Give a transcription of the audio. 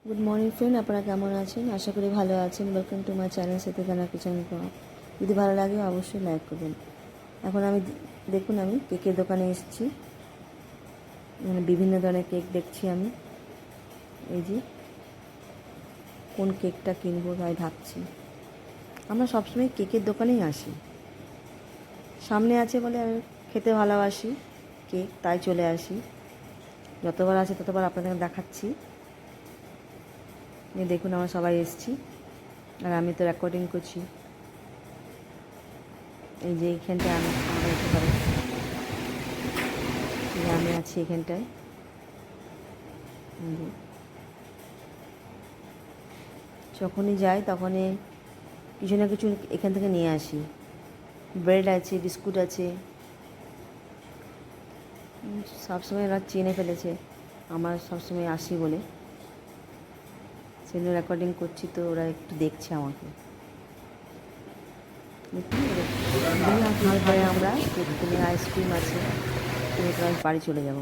Good morning friend, আপনারা কেমন আছেন? আশা করি ভালো আছেন। Welcome to my channel Setukana kitchen. যদি ভালো লাগে অবশ্যই লাইক করবেন। এখন আমি দেখুন, আমি কেকের দোকানে এসেছি। মানে বিভিন্ন ধরনের কেক দেখছি আমি। এই যে কোন কেকটা কিনবো তাই ভাবছি। আমরা সবসময় কেকের দোকানেই আসি, সামনে আছে বলে আমি খেতে ভালোবাসি কেক, তাই চলে আসি। যতবার আসে ততবার আপনাদের দেখাচ্ছি। দেখুন আমরা সবাই এসেছি আর আমি তো রেকর্ডিং করছি। এই যে এইখানটায় আমি যেতে পারি, আমি আছি এখানটায়। যখনই যাই তখনই কিছু না কিছু এখান থেকে নিয়ে আসি। ব্রেড আছে, বিস্কুট আছে। সবসময় ওরা চিনে ফেলেছে আমার সবসময় আসি বলে, সেজন্য রেকর্ডিং করছি। তো ওরা একটু দেখছে আমাকে। আমরা কেক কিনে, আইসক্রিম আছে, তো বাড়ি চলে যাব।